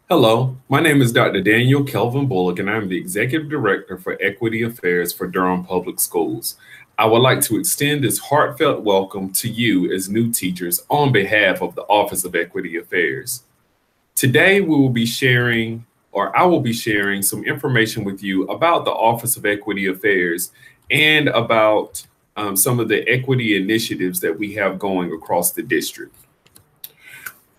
Hello, my name is Dr. Daniel Kelvin Bullock, and I'm the Executive Director for Equity Affairs for Durham Public Schools. I would like to extend this heartfelt welcome to you as new teachers on behalf of the Office of Equity Affairs. Today, we will be sharing, or I will be sharing, some information with you about the Office of Equity Affairs and about some of the equity initiatives that we have going across the district.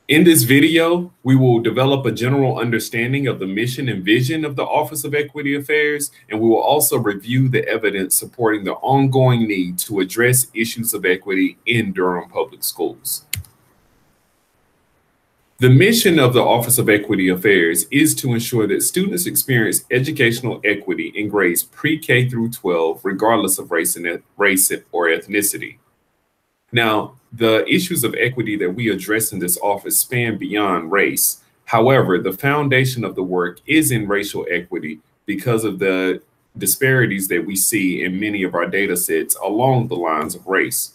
In this video, we will develop a general understanding of the mission and vision of the Office of Equity Affairs, and we will also review the evidence supporting the ongoing need to address issues of equity in Durham Public Schools. The mission of the Office of Equity Affairs is to ensure that students experience educational equity in grades pre-K through 12, regardless of race or ethnicity. Now, the issues of equity that we address in this office span beyond race. However, the foundation of the work is in racial equity because of the disparities that we see in many of our data sets along the lines of race.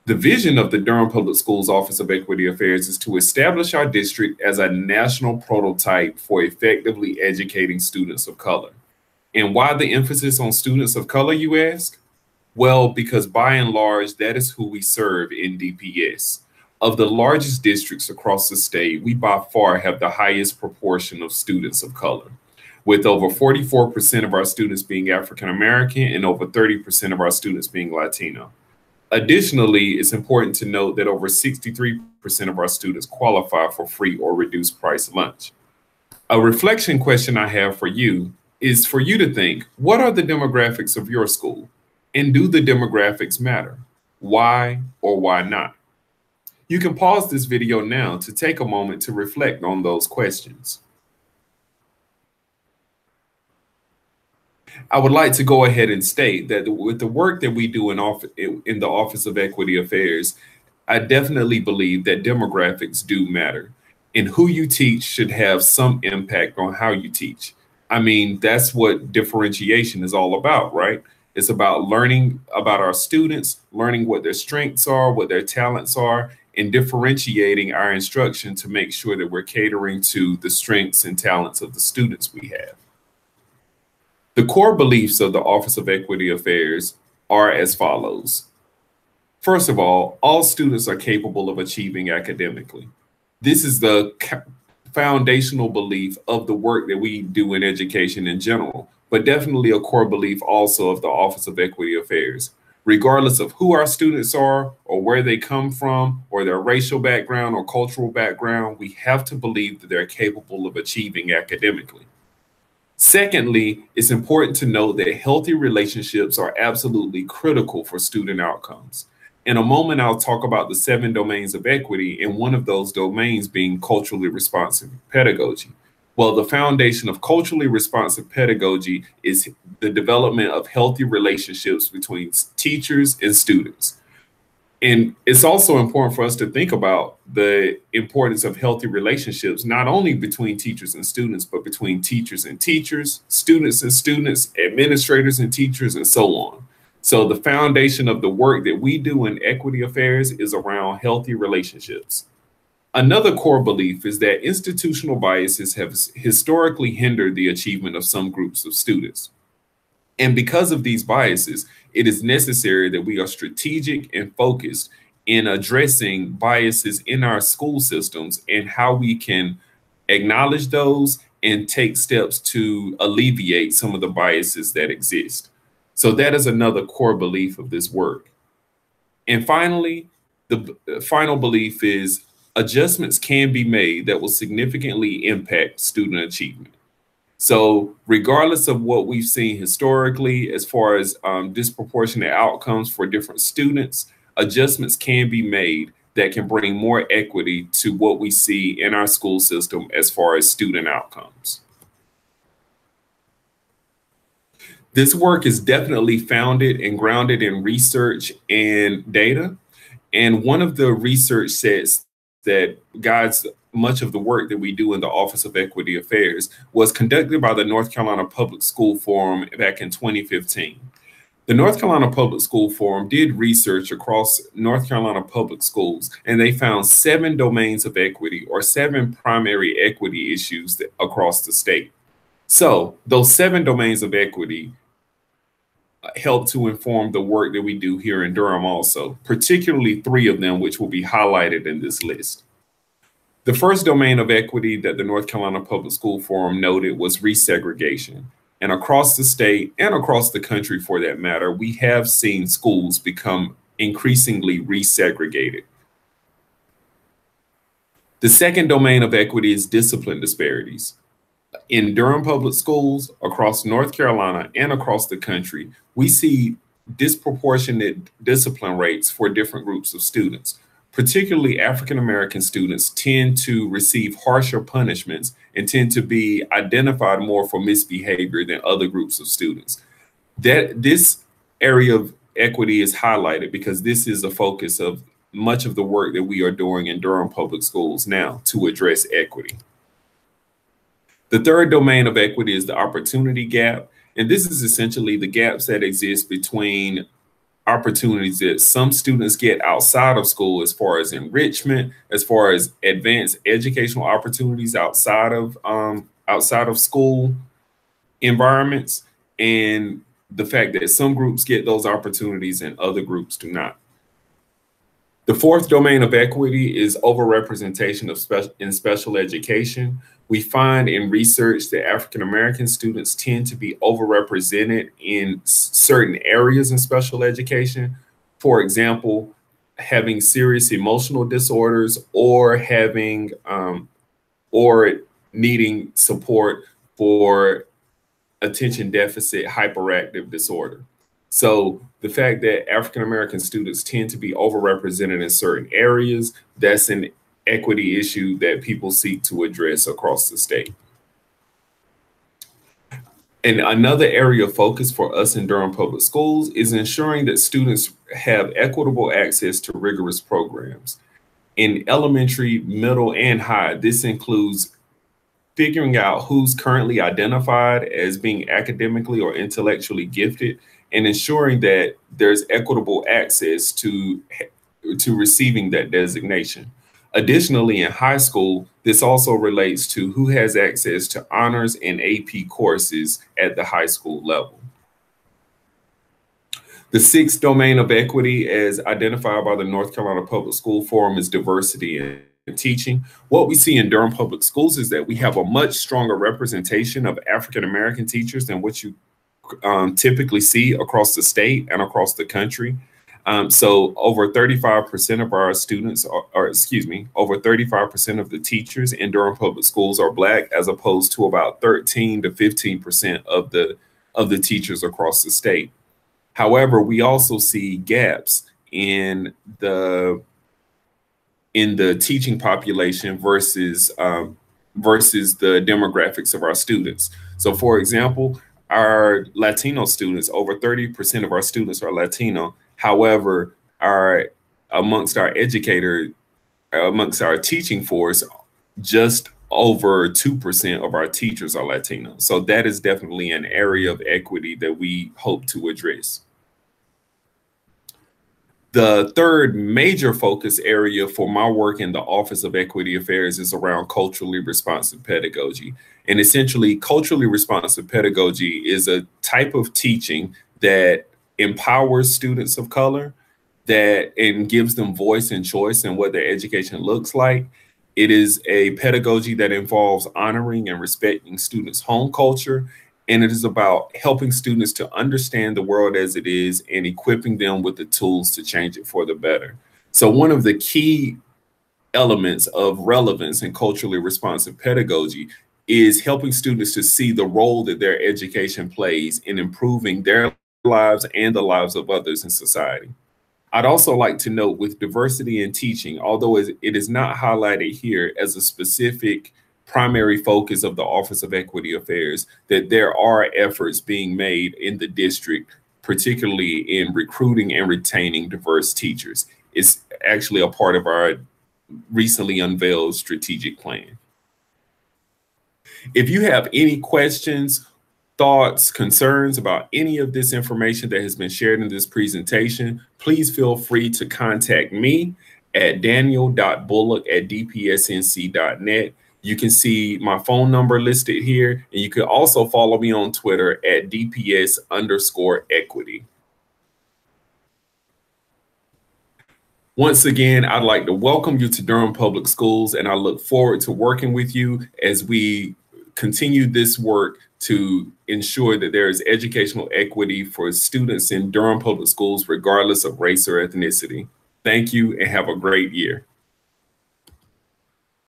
The vision of the Durham Public Schools Office of Equity Affairs is to establish our district as a national prototype for effectively educating students of color. And why the emphasis on students of color, you ask? Well, because by and large, that is who we serve in DPS. Of the largest districts across the state, we by far have the highest proportion of students of color, with over 44% of our students being African American and over 30% of our students being Latino. Additionally, it's important to note that over 63% of our students qualify for free or reduced price lunch. A reflection question I have for you is for you to think, what are the demographics of your school? And do the demographics matter? Why or why not? You can pause this video now to take a moment to reflect on those questions. I would like to go ahead and state that with the work that we do in the Office of Equity Affairs, I definitely believe that demographics do matter, and who you teach should have some impact on how you teach. I mean, that's what differentiation is all about, right? It's about learning about our students, learning what their strengths are, what their talents are, and differentiating our instruction to make sure that we're catering to the strengths and talents of the students we have. The core beliefs of the Office of Equity Affairs are as follows. First of all students are capable of achieving academically. This is the foundational belief of the work that we do in education in general, but definitely a core belief also of the Office of Equity Affairs. Regardless of who our students are or where they come from or their racial background or cultural background, we have to believe that they're capable of achieving academically. Secondly, it's important to note that healthy relationships are absolutely critical for student outcomes. In a moment, I'll talk about the 7 domains of equity, and one of those domains being culturally responsive pedagogy. Well, the foundation of culturally responsive pedagogy is the development of healthy relationships between teachers and students. And it's also important for us to think about the importance of healthy relationships, not only between teachers and students, but between teachers and teachers, students and students, administrators and teachers, and so on. So the foundation of the work that we do in equity affairs is around healthy relationships. Another core belief is that institutional biases have historically hindered the achievement of some groups of students. And because of these biases, it is necessary that we are strategic and focused in addressing biases in our school systems and how we can acknowledge those and take steps to alleviate some of the biases that exist. So that is another core belief of this work. And finally, the final belief is adjustments can be made that will significantly impact student achievement. So regardless of what we've seen historically, as far as disproportionate outcomes for different students, adjustments can be made that can bring more equity to what we see in our school system as far as student outcomes. This work is definitely founded and grounded in research and data. And one of the research sets that guides much of the work that we do in the Office of Equity Affairs was conducted by the North Carolina Public School Forum back in 2015. The North Carolina Public School Forum did research across North Carolina public schools, and they found 7 domains of equity, or 7 primary equity issues across the state. So those 7 domains of equity help to inform the work that we do here in Durham also, particularly 3 of them, which will be highlighted in this list. The first domain of equity that the North Carolina Public School Forum noted was resegregation. And across the state and across the country, for that matter, we have seen schools become increasingly resegregated. The second domain of equity is discipline disparities. In Durham Public Schools, across North Carolina and across the country, we see disproportionate discipline rates for different groups of students. Particularly African American students tend to receive harsher punishments and tend to be identified more for misbehavior than other groups of students. This area of equity is highlighted because this is a focus of much of the work that we are doing in Durham Public Schools now to address equity. The third domain of equity is the opportunity gap. And this is essentially the gaps that exist between opportunities that some students get outside of school, as far as enrichment, as far as advanced educational opportunities outside of school environments, and the fact that some groups get those opportunities and other groups do not. The fourth domain of equity is overrepresentation in special education. We find in research that African American students tend to be overrepresented in certain areas in special education. For example, having serious emotional disorders, or having or needing support for attention deficit hyperactive disorder. So the fact that African American students tend to be overrepresented in certain areas, that's an equity issue that people seek to address across the state. And another area of focus for us in Durham Public Schools is ensuring that students have equitable access to rigorous programs. In elementary, middle, and high, this includes figuring out who's currently identified as being academically or intellectually gifted, and ensuring that there's equitable access to receiving that designation. Additionally, in high school, this also relates to who has access to honors and AP courses at the high school level. The sixth domain of equity, as identified by the North Carolina Public School Forum, is diversity in teaching. What we see in Durham Public Schools is that we have a much stronger representation of African American teachers than what you typically see across the state and across the country. So over 35% of our students, over 35% of the teachers in Durham Public Schools are Black, as opposed to about 13 to 15% of the teachers across the state. However, we also see gaps in the teaching population versus the demographics of our students. So, for example, our Latino students, over 30% of our students are Latino. However, amongst our teaching force, just over 2% of our teachers are Latino. So that is definitely an area of equity that we hope to address. The third major focus area for my work in the Office of Equity Affairs is around culturally responsive pedagogy. And essentially, culturally responsive pedagogy is a type of teaching that empowers students of color, and gives them voice and choice in what their education looks like. It is a pedagogy that involves honoring and respecting students' home culture, and it is about helping students to understand the world as it is and equipping them with the tools to change it for the better. So one of the key elements of relevance in culturally responsive pedagogy is helping students to see the role that their education plays in improving their lives and the lives of others in society. I'd also like to note, with diversity in teaching, although it is not highlighted here as a specific primary focus of the Office of Equity Affairs, that there are efforts being made in the district, particularly in recruiting and retaining diverse teachers. It's actually a part of our recently unveiled strategic plan. If you have any questions thoughts, concerns about any of this information that has been shared in this presentation, please feel free to contact me at daniel.bullock@dpsnc.net. You can see my phone number listed here, and you can also follow me on Twitter at DPS_equity. Once again, I'd like to welcome you to Durham Public Schools, and I look forward to working with you as we continue this work to ensure that there is educational equity for students in Durham Public Schools, regardless of race or ethnicity. Thank you and have a great year.